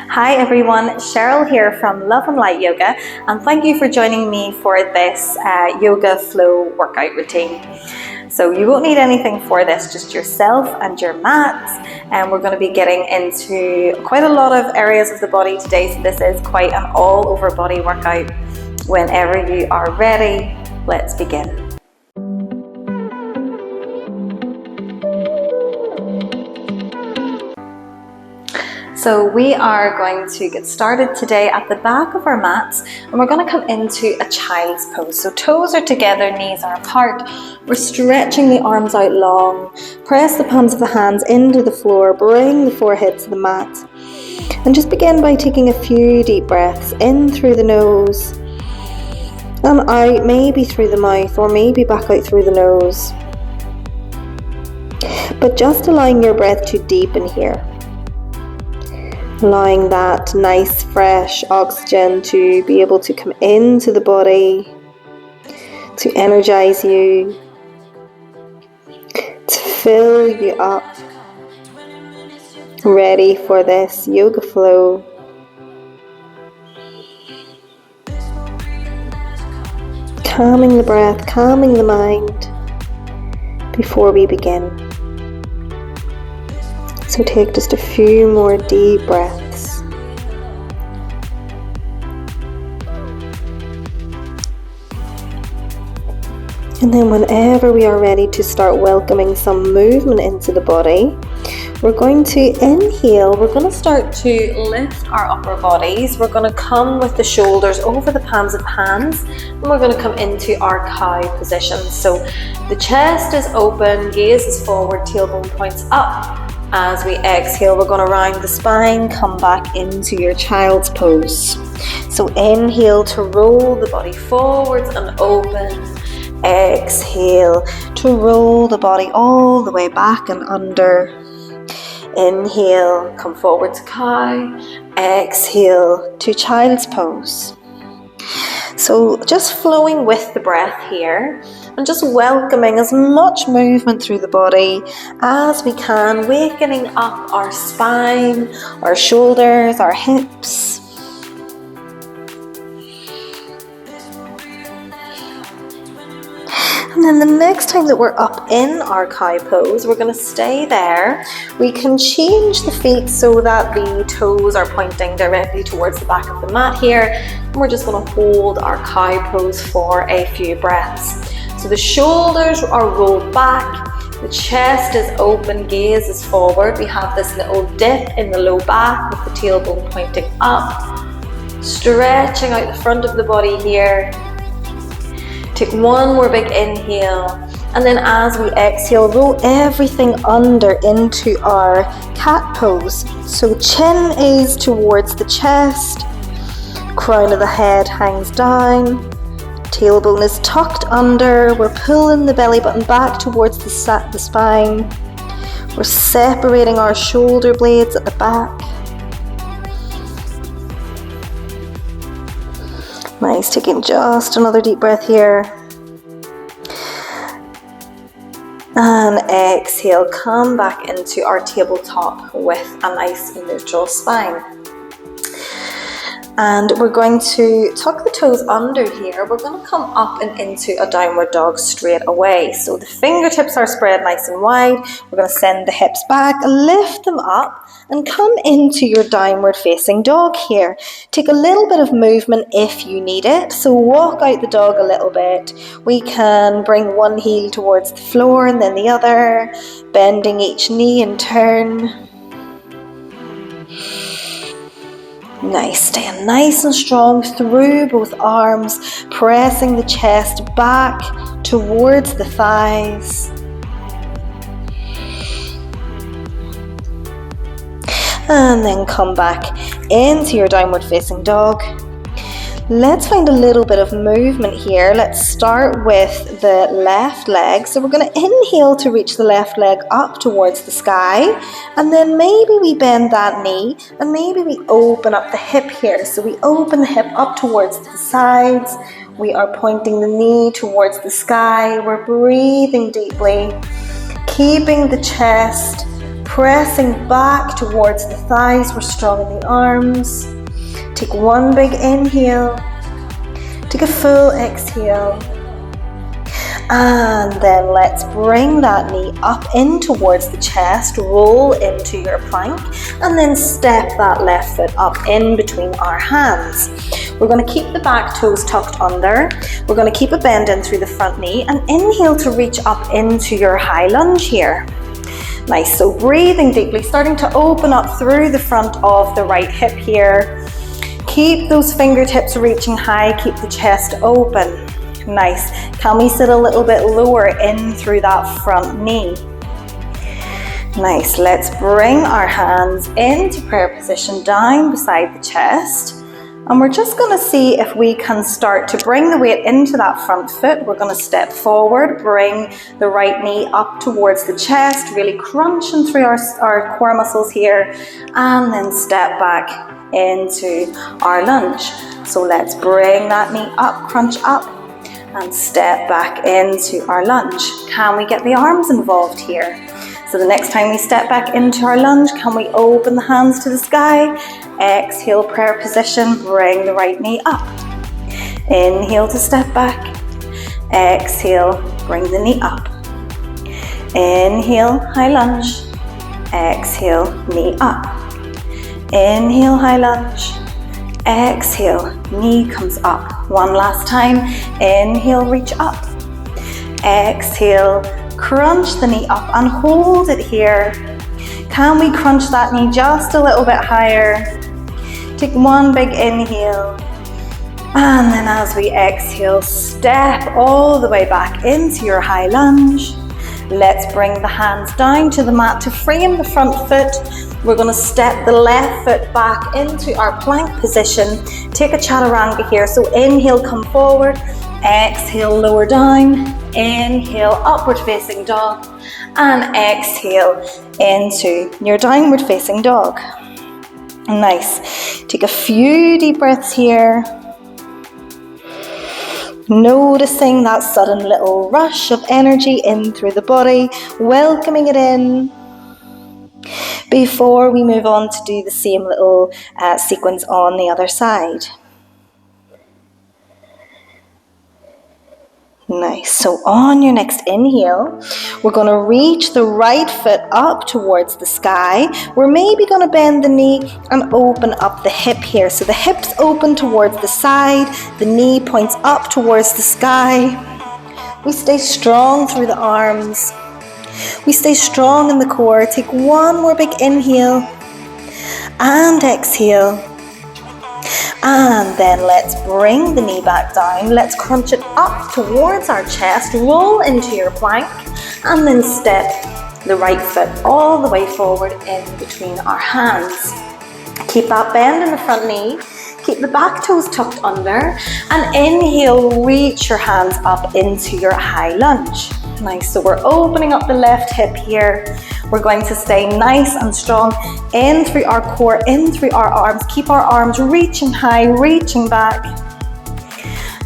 Hi everyone, Cheryl here from Love and Light Yoga, and thank you for joining me for this yoga flow workout routine. So you won't need anything for this, just yourself and your mats, and we're going to be getting into quite a lot of areas of the body today, so this is quite an all over body workout. Whenever you are ready, let's begin. So we are going to get started today at the back of our mats, and we're going to come into a child's pose. So toes are together, knees are apart. We're stretching the arms out long. Press the palms of the hands into the floor, bring the forehead to the mat. And just begin by taking a few deep breaths in through the nose and out, maybe through the mouth or maybe back out through the nose. But just allowing your breath to deepen here. Allowing that nice fresh oxygen to be able to come into the body, to energize you, to fill you up, ready for this yoga flow. Calming the breath, calming the mind before we begin. So take just a few more deep breaths. And then whenever we are ready to start welcoming some movement into the body, we're going to inhale. We're going to start to lift our upper bodies. We're going to come with the shoulders over the palms of hands, and we're going to come into our cow position. So the chest is open, gaze is forward, tailbone points up. As we exhale, we're going to round the spine, come back into your child's pose. So inhale to roll the body forwards and open. Exhale to roll the body all the way back and under. Inhale, come forward to cow. Exhale to child's pose. So just flowing with the breath here and just welcoming as much movement through the body as we can, wakening up our spine, our shoulders, our hips. And then the next time that we're up in our cow pose, we're going to stay there. We can change the feet so that the toes are pointing directly towards the back of the mat here. And we're just going to hold our cow pose for a few breaths. So the shoulders are rolled back, the chest is open, gaze is forward. We have this little dip in the low back with the tailbone pointing up. Stretching out the front of the body here. Take one more big inhale, and then as we exhale, roll everything under into our cat pose. So chin is towards the chest, crown of the head hangs down, tailbone is tucked under, we're pulling the belly button back towards the spine, we're separating our shoulder blades at the back. Nice, taking just another deep breath here. And exhale, come back into our tabletop with a nice neutral spine. And we're going to tuck the toes under here. We're going to come up and into a downward dog straight away. So the fingertips are spread nice and wide. We're going to send the hips back, lift them up, and come into your downward facing dog here. Take a little bit of movement if you need it. So walk out the dog a little bit. We can bring one heel towards the floor and then the other, bending each knee in turn. Nice, staying nice and strong through both arms, pressing the chest back towards the thighs. And then come back into your downward facing dog. Let's find a little bit of movement here. Let's start with the left leg. So we're going to inhale to reach the left leg up towards the sky. And then maybe we bend that knee and maybe we open up the hip here. So we open the hip up towards the sides. We are pointing the knee towards the sky. We're breathing deeply, keeping the chest Pressing back towards the thighs, we're strong in the arms. Take one big inhale. Take a full exhale. And then let's bring that knee up in towards the chest, roll into your plank, and then step that left foot up in between our hands. We're going to keep the back toes tucked under. We're going to keep a bend in through the front knee and inhale to reach up into your high lunge here. Nice, so breathing deeply, starting to open up through the front of the right hip here. Keep those fingertips reaching high, keep the chest open. Nice. Can we sit a little bit lower in through that front knee? Nice. Let's bring our hands into prayer position down beside the chest. And we're just going to see if we can start to bring the weight into that front foot. We're going to step forward, bring the right knee up towards the chest, really crunching through our core muscles here, and then step back into our lunge. So let's bring that knee up, crunch up, and step back into our lunge. Can we get the arms involved here? So the next time we step back into our lunge, can we open the hands to the sky? Exhale, prayer position, bring the right knee up. Inhale to step back. Exhale, bring the knee up. Inhale, high lunge. Exhale, knee up. Inhale, high lunge. Exhale, knee comes up. One last time. Inhale, reach up. Exhale, crunch the knee up and hold it here. Can we crunch that knee just a little bit higher? Take one big inhale. And then as we exhale, step all the way back into your high lunge. Let's bring the hands down to the mat to frame the front foot. We're going to step the left foot back into our plank position. Take a chaturanga here. So inhale, come forward. Exhale, lower down. Inhale, upward facing dog. And exhale into your downward facing dog. Nice. Take a few deep breaths here. Noticing that sudden little rush of energy in through the body. Welcoming it in. Before we move on to do the same little sequence on the other side. Nice. So on your next inhale, we're going to reach the right foot up towards the sky. We're maybe going to bend the knee and open up the hip here. So the hips open towards the side, the knee points up towards the sky. We stay strong through the arms. We stay strong in the core. Take one more big inhale and exhale. And then let's bring the knee back down. Let's crunch it up towards our chest. Roll into your plank and then step the right foot all the way forward in between our hands. Keep that bend in the front knee. Keep the back toes tucked under. And inhale, reach your hands up into your high lunge. Nice, so we're opening up the left hip here. We're going to stay nice and strong in through our core, in through our arms. Keep our arms reaching high, reaching back.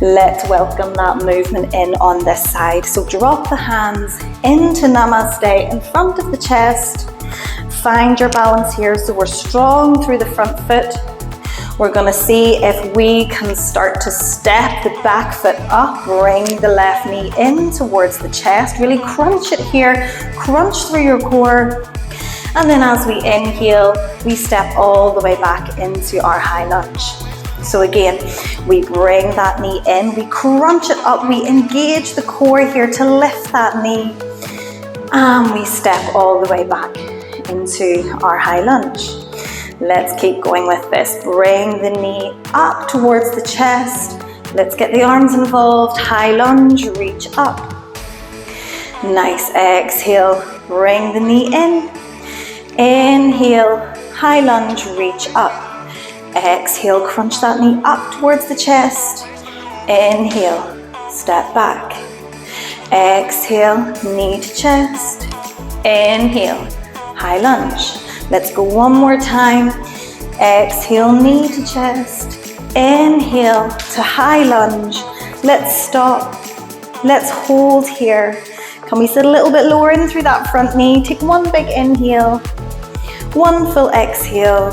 Let's welcome that movement in on this side. So drop the hands into Namaste in front of the chest. Find your balance here. So we're strong through the front foot. We're going to see if we can start to step the back foot up, bring the left knee in towards the chest, really crunch it here, crunch through your core. And then as we inhale, we step all the way back into our high lunge. So again, we bring that knee in, we crunch it up, we engage the core here to lift that knee. And we step all the way back into our high lunge. Let's keep going with this. Bring the knee up towards the chest. Let's get the arms involved. High lunge, reach up. Nice. Exhale, bring the knee in. Inhale, high lunge, reach up. Exhale, crunch that knee up towards the chest. Inhale, step back. Exhale, knee to chest. Inhale, high lunge. Let's go one more time. Exhale, knee to chest. Inhale to high lunge. Let's stop. Let's hold here. Can we sit a little bit lower in through that front knee? Take one big inhale, one full exhale,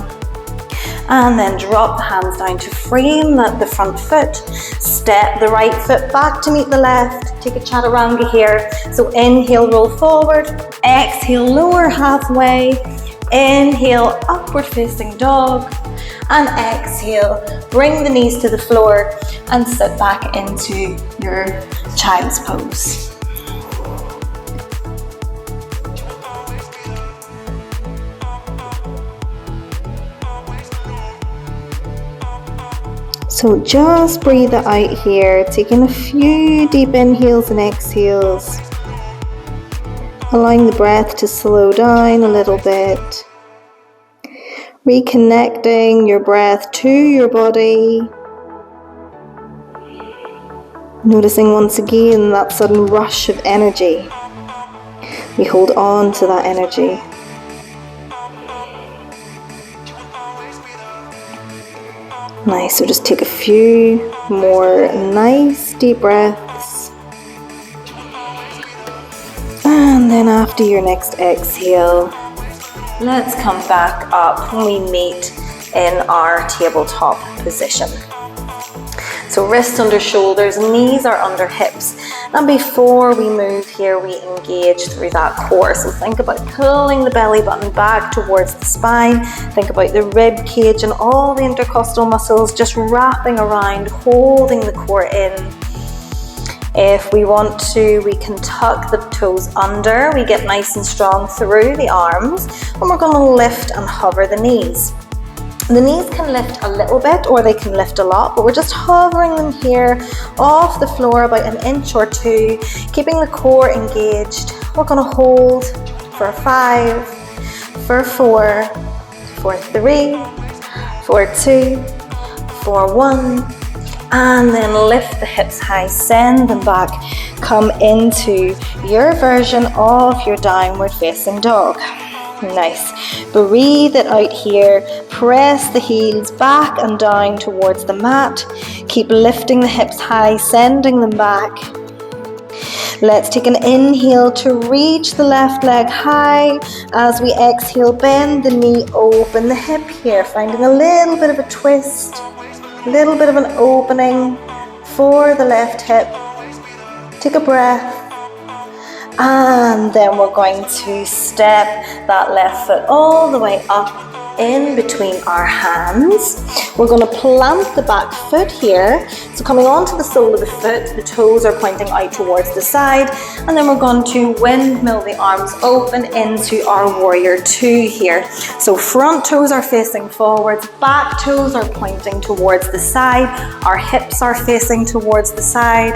and then drop the hands down to frame the front foot. Step the right foot back to meet the left. Take a chaturanga here. So inhale, roll forward. Exhale, lower halfway. Inhale, upward facing dog. And exhale, bring the knees to the floor and sit back into your child's pose. So just breathe it out here, taking a few deep inhales and exhales, allowing the breath to slow down a little bit, reconnecting your breath to your body, noticing once again that sudden rush of energy. We hold on to that energy. Nice, so just take a few more nice deep breaths. And then after your next exhale, let's come back up when we meet in our tabletop position. So wrists under shoulders, knees are under hips. And before we move here, we engage through that core. So think about pulling the belly button back towards the spine. Think about the rib cage and all the intercostal muscles just wrapping around, holding the core in. If we want to, we can tuck the toes under. We get nice and strong through the arms. And we're going to lift and hover the knees. The knees can lift a little bit or they can lift a lot, but we're just hovering them here off the floor about an inch or two, keeping the core engaged. We're going to hold for 5, for 4, for 3, for 2, for 1, and then lift the hips high, send them back, come into your version of your downward facing dog. Nice. Breathe it out here. Press the heels back and down towards the mat. Keep lifting the hips high, sending them back. Let's take an inhale to reach the left leg high. As we exhale, bend the knee, open the hip here, finding a little bit of a twist, a little bit of an opening for the left hip. Take a breath. And then we're going to step that left foot all the way up in between our hands. We're going to plant the back foot here. So coming onto the sole of the foot, the toes are pointing out towards the side. And then we're going to windmill the arms open into our warrior 2 here. So front toes are facing forwards, back toes are pointing towards the side. Our hips are facing towards the side.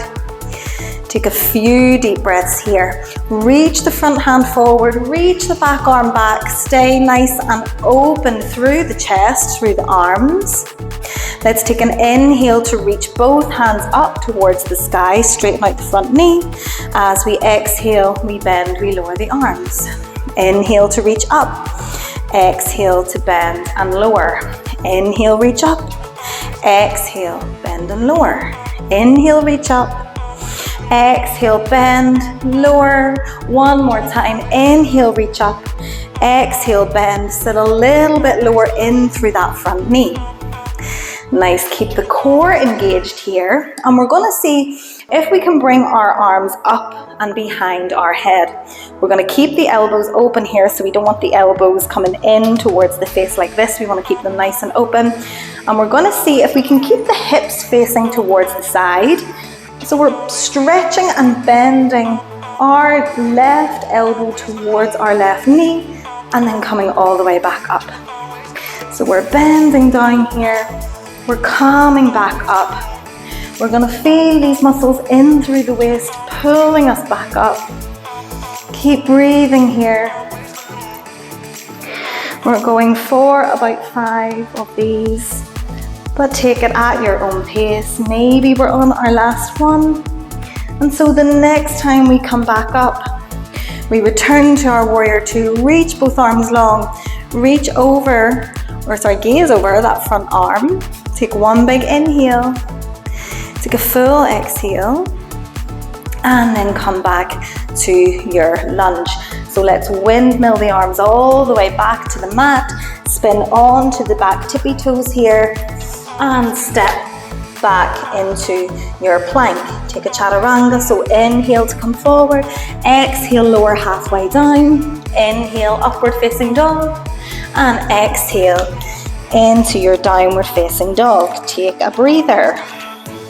Take a few deep breaths here. Reach the front hand forward, reach the back arm back, stay nice and open through the chest, through the arms. Let's take an inhale to reach both hands up towards the sky, straighten out the front knee. As we exhale, we bend, we lower the arms. Inhale to reach up, exhale to bend and lower. Inhale, reach up, exhale, bend and lower. Inhale, reach up. Exhale, bend, lower. One more time. Inhale, reach up. Exhale, bend. Sit a little bit lower in through that front knee. Nice. Keep the core engaged here. And we're going to see if we can bring our arms up and behind our head. We're going to keep the elbows open here, so we don't want the elbows coming in towards the face like this. We want to keep them nice and open. And we're going to see if we can keep the hips facing towards the side. So we're stretching and bending our left elbow towards our left knee and then coming all the way back up. So we're bending down here, we're coming back up. We're going to feel these muscles in through the waist, pulling us back up. Keep breathing here. We're going for about 5 of these. But take it at your own pace. Maybe we're on our last one. And so the next time we come back up, we return to our warrior 2, reach both arms long, gaze over that front arm. Take one big inhale, take a full exhale. and then come back to your lunge. So let's windmill the arms all the way back to the mat, spin onto the back tippy toes here, and step back into your plank. Take a chaturanga, so inhale to come forward, exhale, lower halfway down, inhale, upward facing dog, and exhale into your downward facing dog. Take a breather,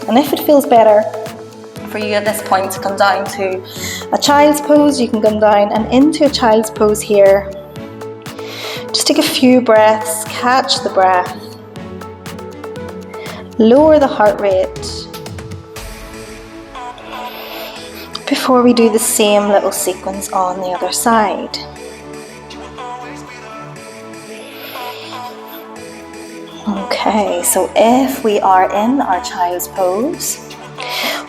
and if it feels better for you at this point to come down to a child's pose, you can come down and into a child's pose here. Just take a few breaths, catch the breath, lower the heart rate before we do the same little sequence on the other side. Okay, so if we are in our child's pose,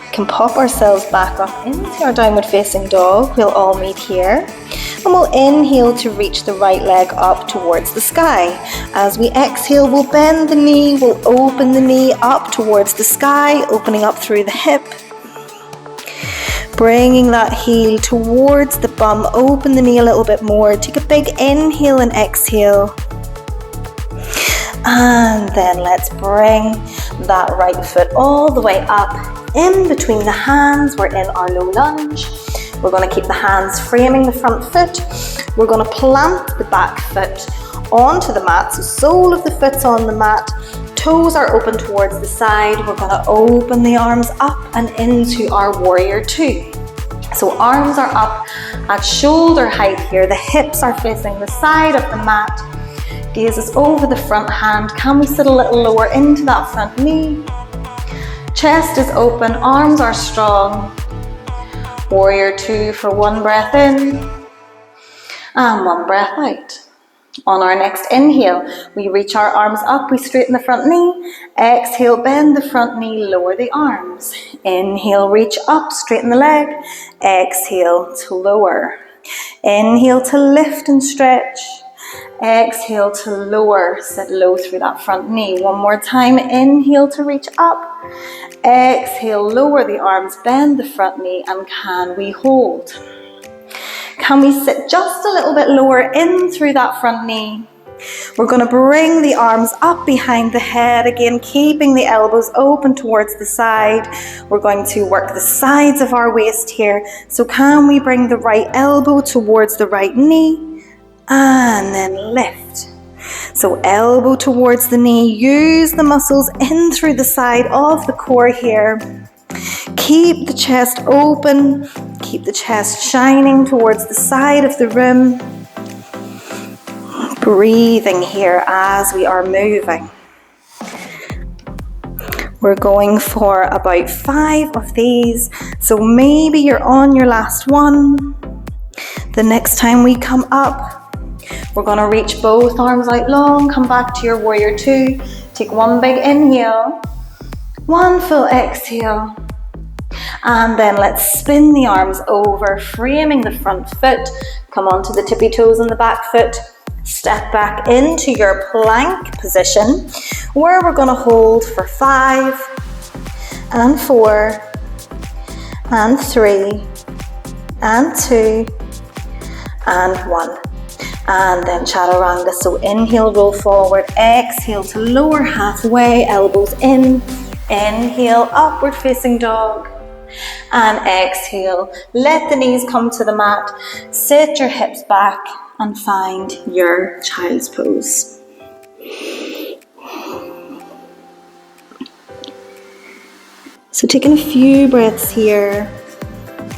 we can pop ourselves back up into our downward facing dog. We'll all meet here, and we'll inhale to reach the right leg up towards the sky. As we exhale, we'll bend the knee, we'll open the knee up towards the sky, opening up through the hip, bringing that heel towards the bum. Open the knee a little bit more. Take a big inhale and exhale. And then let's bring that right foot all the way up in between the hands. We're in our low lunge. We're going to keep the hands framing the front foot. We're going to plant the back foot onto the mat. So sole of the foot's on the mat. Toes are open towards the side. We're going to open the arms up and into our warrior two. So arms are up at shoulder height here. The hips are facing the side of the mat. Gaze is over the front hand. Can we sit a little lower into that front knee? Chest is open, arms are strong. Warrior two for one breath in and one breath out. On our next inhale, we reach our arms up, we straighten the front knee. Exhale, bend the front knee, lower the arms. Inhale, reach up, straighten the leg. Exhale to lower. Inhale to lift and stretch. Exhale to lower, sit low through that front knee. One more time, inhale to reach up. Exhale, lower the arms, bend the front knee, and can we hold? Can we sit just a little bit lower in through that front knee? We're going to bring the arms up behind the head, again keeping the elbows open towards the side. We're going to work the sides of our waist here. So can we bring the right elbow towards the right knee? And then lift. So elbow towards the knee, use the muscles in through the side of the core here. Keep the chest open, keep the chest shining towards the side of the room. Breathing here as we are moving. We're going for about 5 of these, so maybe you're on your last one. The next time we come up, we're going to reach both arms out long, come back to your warrior two. Take one big inhale, one full exhale, and then let's spin the arms over, framing the front foot. Come onto the tippy toes on the back foot. Step back into your plank position, where we're going to hold for 5, and 4, and 3, and 2, and 1. And then chaturanga, so inhale, roll forward, exhale to lower halfway, elbows in, inhale, upward facing dog, and exhale, let the knees come to the mat, sit your hips back and find your child's pose. So taking a few breaths here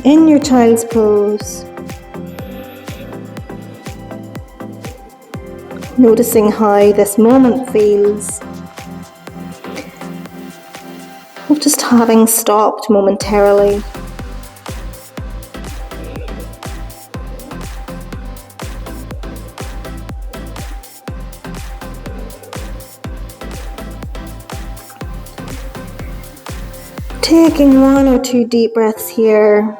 in your child's pose. Noticing how this moment feels of just having stopped momentarily. Taking 1 or 2 deep breaths here.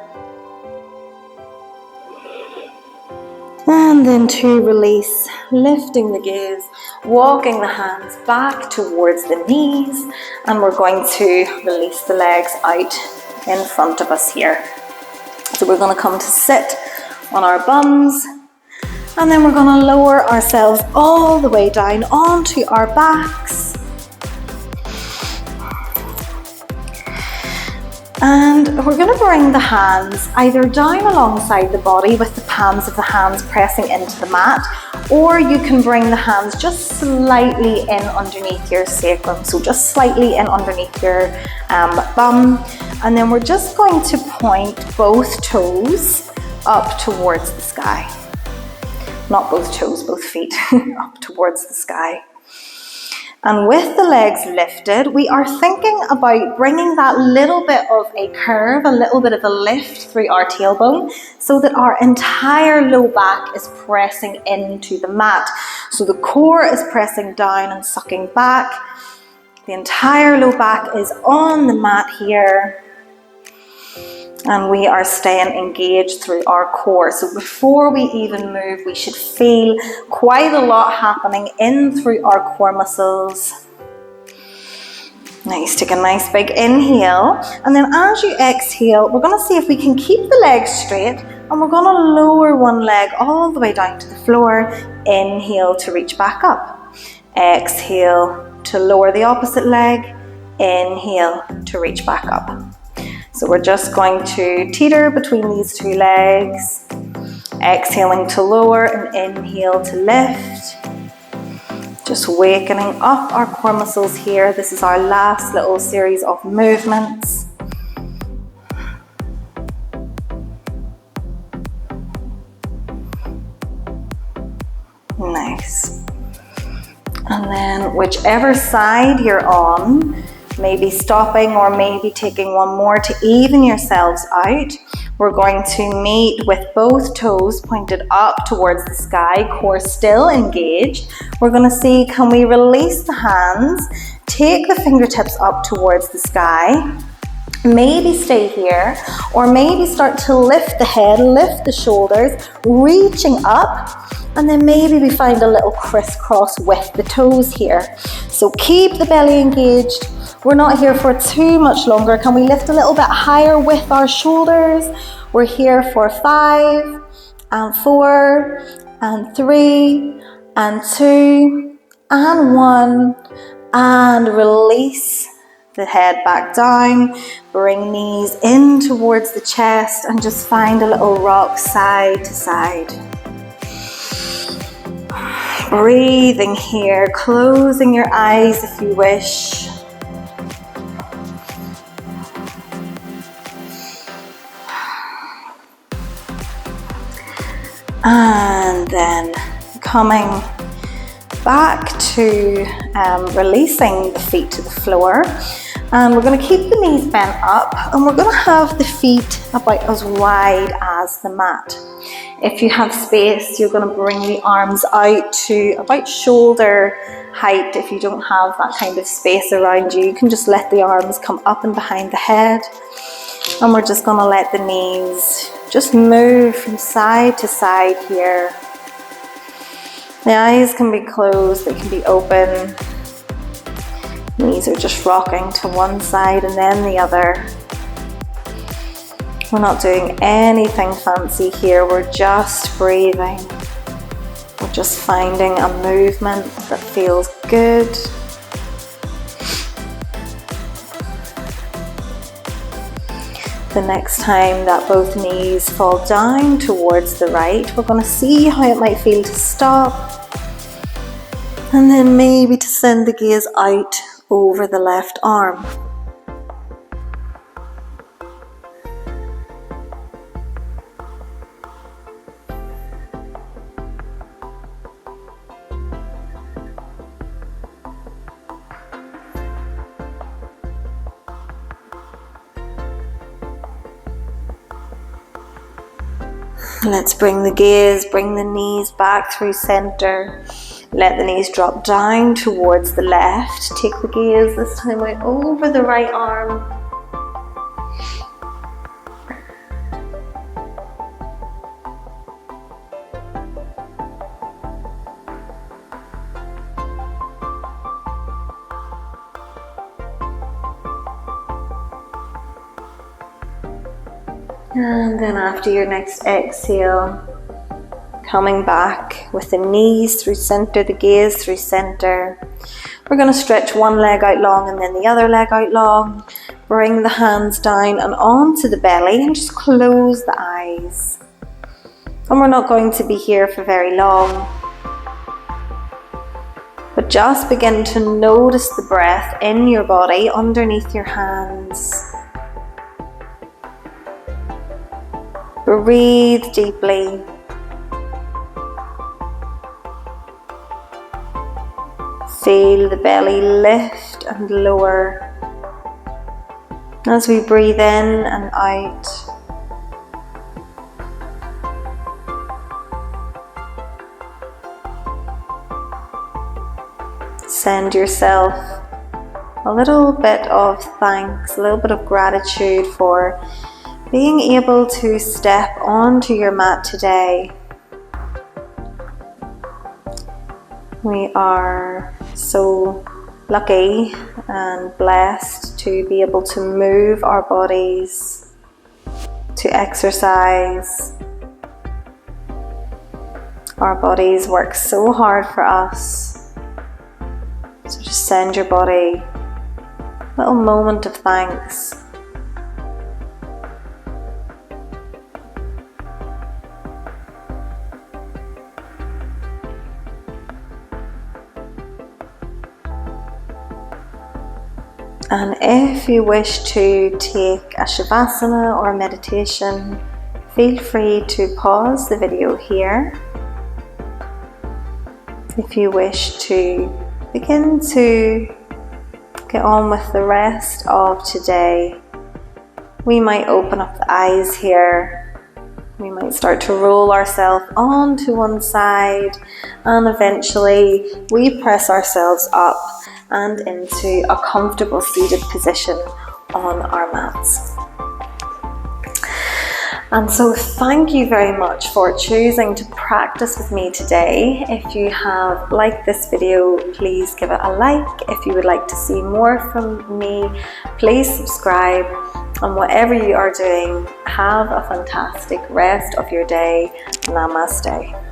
And then to release, lifting the gaze, walking the hands back towards the knees, and we're going to release the legs out in front of us here. So we're going to come to sit on our bums, and then we're going to lower ourselves all the way down onto our backs. And we're going to bring the hands either down alongside the body with the palms of the hands pressing into the mat, or you can bring the hands just slightly in underneath your sacrum, so just slightly in underneath your bum. And then we're just going to point both toes up towards the sky. Not both toes, both feet up towards the sky. And with the legs lifted, we are thinking about bringing that little bit of a curve, a little bit of a lift through our tailbone so that our entire low back is pressing into the mat. So the core is pressing down and sucking back. The entire low back is on the mat here. And we are staying engaged through our core. So before we even move, we should feel quite a lot happening in through our core muscles. Nice, take a nice big inhale. And then as you exhale, we're going to see if we can keep the legs straight. And we're going to lower one leg all the way down to the floor. Inhale to reach back up. Exhale to lower the opposite leg. Inhale to reach back up. So we're just going to teeter between these two legs, exhaling to lower and inhale to lift. Just wakening up our core muscles here. This is our last little series of movements. Nice. And then whichever side you're on, maybe stopping or maybe taking one more to even yourselves out. We're going to meet with both toes pointed up towards the sky, core still engaged. We're going to see, can we release the hands, take the fingertips up towards the sky, maybe stay here, or maybe start to lift the head, lift the shoulders, reaching up, and then maybe we find a little crisscross with the toes here. So keep the belly engaged. We're not here for too much longer. Can we lift a little bit higher with our shoulders? We're here for 5 and 4 and 3 and 2 and 1, and release the head back down. Bring knees in towards the chest and just find a little rock side to side. Breathing here, closing your eyes if you wish. And then coming back to releasing the feet to the floor. And we're going to keep the knees bent up, and we're going to have the feet about as wide as the mat. If you have space, you're going to bring the arms out to about shoulder height. If you don't have that kind of space around you, you can just let the arms come up and behind the head. And we're just going to let the knees just move from side to side here. The eyes can be closed, they can be open. Knees are just rocking to one side and then the other. We're not doing anything fancy here, we're just breathing. We're just finding a movement that feels good. The next time that both knees fall down towards the right, we're going to see how it might feel to stop, and then maybe to send the gaze out over the left arm. Let's bring the gaze, bring the knees back through center. Let the knees drop down towards the left. Take the gaze this time out over the right arm. And then after your next exhale, coming back with the knees through center, the gaze through center. We're going to stretch one leg out long and then the other leg out long. Bring the hands down and onto the belly and just close the eyes. And we're not going to be here for very long, but just begin to notice the breath in your body underneath your hands. Breathe deeply. Feel the belly lift and lower as we breathe in and out. Send yourself a little bit of thanks, a little bit of gratitude for being able to step onto your mat today. We are so lucky and blessed to be able to move our bodies, to exercise. Our bodies work so hard for us. So just send your body a little moment of thanks. And if you wish to take a shavasana or a meditation, feel free to pause the video here. If you wish to begin to get on with the rest of today, we might open up the eyes here. We might start to roll ourselves onto one side, and eventually we press ourselves up and into a comfortable seated position on our mats. And so thank you very much for choosing to practice with me today. If you have liked this video, please give it a like. If you would like to see more from me, please subscribe. And whatever you are doing, have a fantastic rest of your day. Namaste.